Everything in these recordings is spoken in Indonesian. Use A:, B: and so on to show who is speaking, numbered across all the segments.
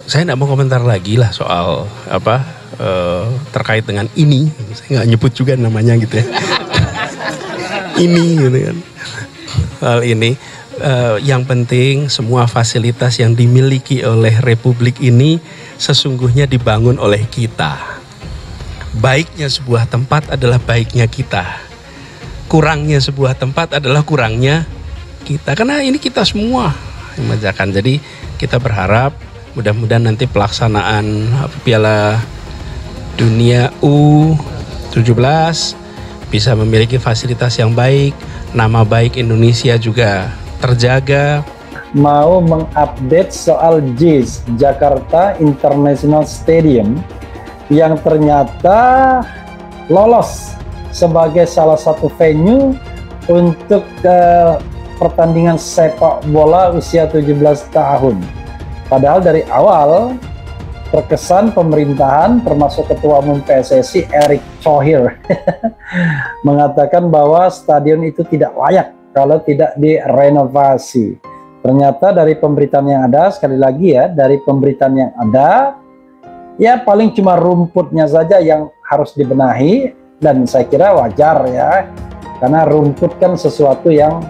A: Saya nggak mau komentar lagi lah soal apa terkait dengan ini. Saya nggak nyebut juga namanya gitu ya. Ini gitu kan. Hal ini yang penting semua fasilitas yang dimiliki oleh Republik ini sesungguhnya dibangun oleh kita. Baiknya sebuah tempat adalah baiknya kita. Kurangnya sebuah tempat adalah kurangnya kita. Karena ini kita semua yang mengerjakan. Jadi kita berharap mudah-mudahan nanti pelaksanaan Piala Dunia U17 bisa memiliki fasilitas yang baik, nama baik Indonesia juga terjaga.
B: Mau mengupdate soal JIS, Jakarta International Stadium, yang ternyata lolos sebagai salah satu venue untuk pertandingan sepak bola usia 17 tahun. Padahal dari awal terkesan pemerintahan termasuk Ketua Umum PSSI Erick Thohir mengatakan bahwa stadion itu tidak layak kalau tidak direnovasi. Ternyata dari pemberitaan yang ada, sekali lagi ya, dari pemberitaan yang ada, ya paling cuma rumputnya saja yang harus dibenahi, dan saya kira wajar ya, karena rumput kan sesuatu yang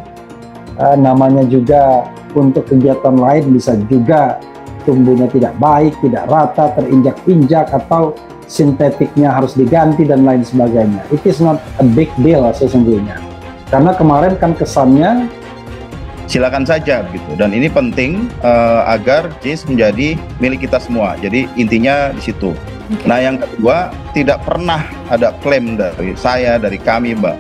B: namanya juga untuk kegiatan lain bisa juga tumbuhnya tidak baik, tidak rata, terinjak-injak, atau sintetiknya harus diganti dan lain sebagainya. It is not a big deal sesungguhnya. Karena kemarin kan kesannya
C: silakan saja gitu, dan ini penting agar JIS menjadi milik kita semua. Jadi intinya di situ. Nah, yang kedua, tidak pernah ada klaim dari saya, dari kami, Mbak,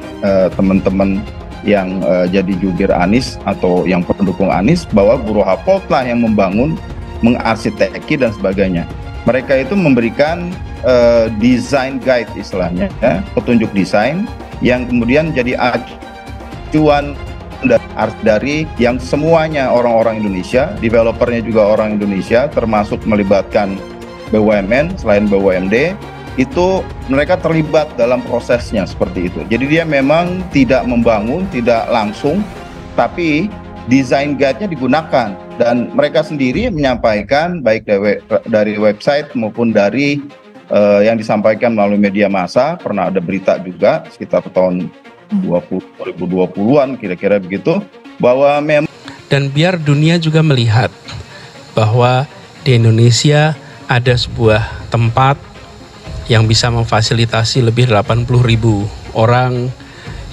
C: teman-teman yang jadi jubir Anies atau yang pendukung Anies, bahwa Buro Happold lah yang membangun, mengarsiteki dan sebagainya. Mereka itu memberikan design guide istilahnya, ya, petunjuk desain yang kemudian jadi acuan dari yang semuanya orang-orang Indonesia, developernya juga orang Indonesia, termasuk melibatkan BUMN selain BUMD, itu mereka terlibat dalam prosesnya seperti itu. Jadi dia memang tidak membangun, tidak langsung, tapi desain guide-nya digunakan, dan mereka sendiri menyampaikan baik dari website maupun dari yang disampaikan melalui media massa. Pernah ada berita juga sekitar tahun 2020-an kira-kira begitu, bahwa memang.
A: Dan biar dunia juga melihat bahwa di Indonesia ada sebuah tempat yang bisa memfasilitasi lebih 80.000 orang,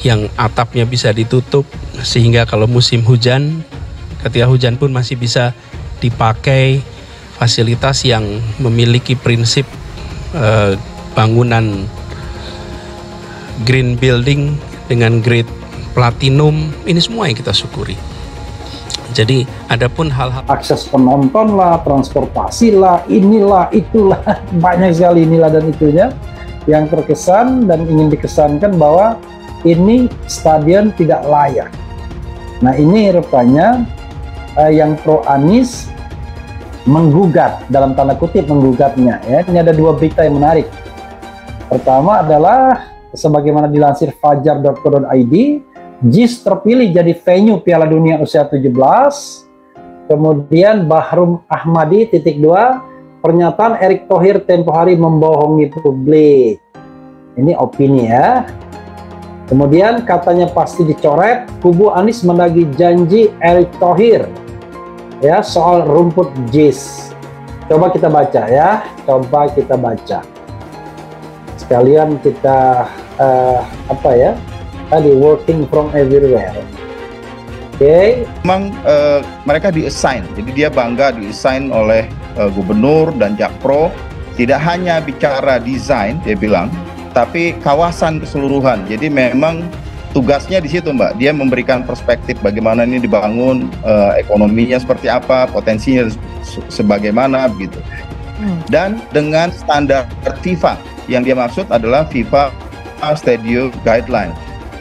A: yang atapnya bisa ditutup sehingga kalau musim hujan, ketika hujan pun masih bisa dipakai, fasilitas yang memiliki prinsip bangunan green building dengan grade platinum. Ini semua yang kita syukuri. Jadi adapun hal-hal
B: akses penonton lah, transportasi lah, inilah, itulah, banyak sekali inilah dan itunya yang terkesan dan ingin dikesankan bahwa ini stadion tidak layak. Nah, ini rupanya yang pro Anies menggugat, dalam tanda kutip menggugatnya ya. Ini ada dua berita yang menarik. Pertama adalah sebagaimana dilansir fajar.co.id, JIS terpilih jadi venue Piala Dunia usia 17. Kemudian Bahrum Ahmadi _2, pernyataan Erick Thohir tempo hari membohongi publik. Ini opini ya. Kemudian katanya pasti dicoret, kubu Anies menagih janji Erick Thohir ya soal rumput JIS. Coba kita baca ya, coba kita baca. Sekalian kita tadi working from everywhere. Oke.
C: Memang mereka di-assign, jadi dia bangga di-assign oleh gubernur dan Jakpro, tidak hanya bicara desain, dia bilang, tapi kawasan keseluruhan. Jadi memang tugasnya di situ, Mbak. Dia memberikan perspektif bagaimana ini dibangun, ekonominya seperti apa, potensinya sebagaimana begitu. Dan dengan standar FIFA, yang dia maksud adalah FIFA Stadium Guideline.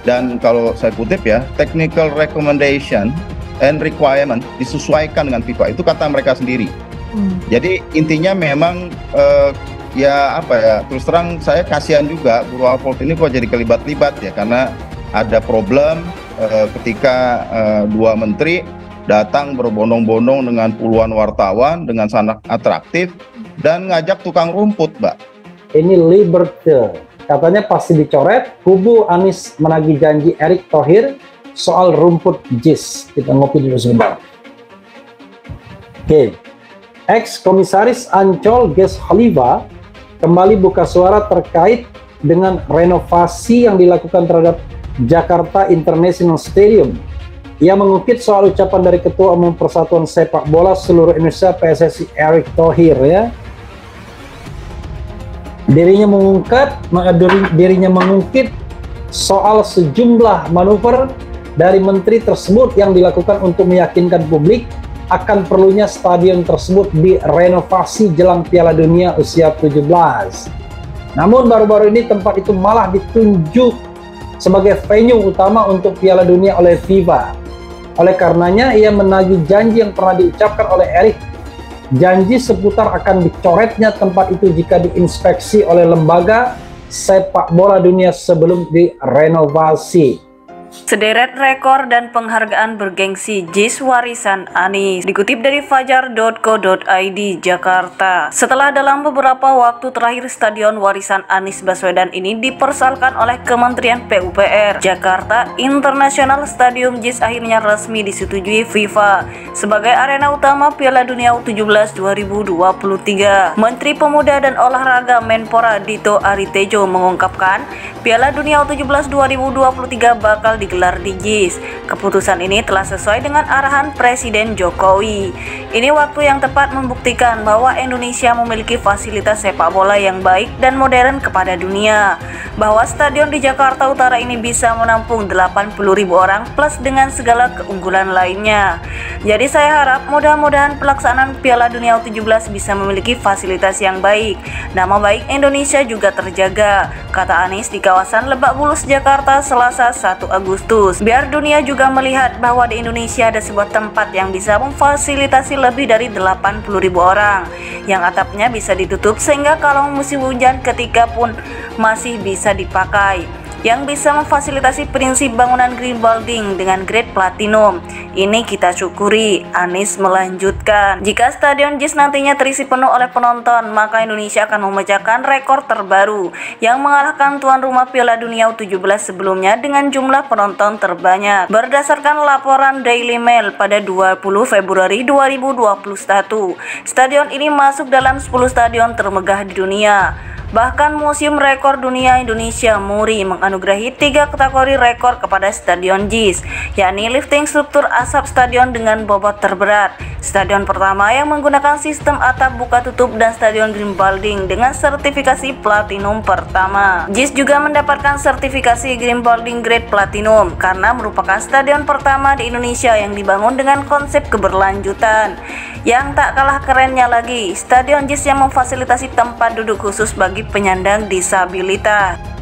C: Dan kalau saya kutip ya, technical recommendation and requirement disesuaikan dengan FIFA, itu kata mereka sendiri. Jadi intinya memang terus terang saya kasihan juga Buro Happold ini kok jadi kelibat-libat ya, karena ada problem ketika dua menteri datang berbondong-bondong dengan puluhan wartawan dengan sangat atraktif dan ngajak tukang rumput, Mbak.
B: Ini Liberty. Katanya pasti dicoret, kubu Anies menagih janji Erick Thohir soal rumput JIS. Kita ngopi dulu sebentar. Oke. Ex-komisaris Ancol Ges Khalifa kembali buka suara terkait dengan renovasi yang dilakukan terhadap Jakarta International Stadium. Ia mengungkit soal ucapan dari Ketua Umum Persatuan Sepak Bola Seluruh Indonesia PSSI Erick Thohir ya. Dirinya mengungkit soal sejumlah manuver dari menteri tersebut yang dilakukan untuk meyakinkan publik akan perlunya stadion tersebut direnovasi jelang Piala Dunia usia 17. Namun baru-baru ini tempat itu malah ditunjuk sebagai venue utama untuk Piala Dunia oleh FIFA. Oleh karenanya ia menagih janji yang pernah diucapkan oleh Erick. Janji seputar akan dicoretnya tempat itu jika diinspeksi oleh lembaga sepak bola dunia sebelum direnovasi.
D: Sederet rekor dan penghargaan bergengsi JIS warisan Anies, dikutip dari fajar.co.id Jakarta. Setelah dalam beberapa waktu terakhir stadion warisan Anies Baswedan ini dipersoalkan oleh Kementerian PUPR, Jakarta International Stadium JIS akhirnya resmi disetujui FIFA sebagai arena utama Piala Dunia U17 2023. Menteri Pemuda dan Olahraga Menpora Dito Aritejo mengungkapkan, Piala Dunia U17 2023 bakal digelar di JIS. Keputusan ini telah sesuai dengan arahan Presiden Jokowi. Ini waktu yang tepat membuktikan bahwa Indonesia memiliki fasilitas sepak bola yang baik dan modern kepada dunia. Bahwa stadion di Jakarta Utara ini bisa menampung 80.000 orang plus dengan segala keunggulan lainnya. Jadi saya harap mudah-mudahan pelaksanaan Piala Dunia U17 bisa memiliki fasilitas yang baik. Nama baik Indonesia juga terjaga, kata Anies di kawasan Lebak Bulus, Jakarta, Selasa 1 Agustus. Biar dunia juga melihat bahwa di Indonesia ada sebuah tempat yang bisa memfasilitasi lebih dari 80.000 orang, yang atapnya bisa ditutup sehingga kalau musim hujan ketika pun masih bisa dipakai, yang bisa memfasilitasi prinsip bangunan green building dengan grade platinum. Ini kita syukuri, Anies melanjutkan. Jika stadion JIS nantinya terisi penuh oleh penonton, maka Indonesia akan memecahkan rekor terbaru yang mengalahkan tuan rumah Piala Dunia U17 sebelumnya dengan jumlah penonton terbanyak. Berdasarkan laporan Daily Mail pada 20 Februari 2021, stadion ini masuk dalam 10 stadion termegah di dunia. Bahkan Museum Rekor Dunia Indonesia MURI menganugerahi 3 kategori rekor kepada Stadion JIS, yakni lifting struktur asap stadion dengan bobot terberat, stadion pertama yang menggunakan sistem atap buka tutup, dan stadion green building dengan sertifikasi platinum pertama. JIS juga mendapatkan sertifikasi green building grade platinum karena merupakan stadion pertama di Indonesia yang dibangun dengan konsep keberlanjutan. Yang tak kalah kerennya lagi, Stadion JIS yang memfasilitasi tempat duduk khusus bagi penyandang disabilitas.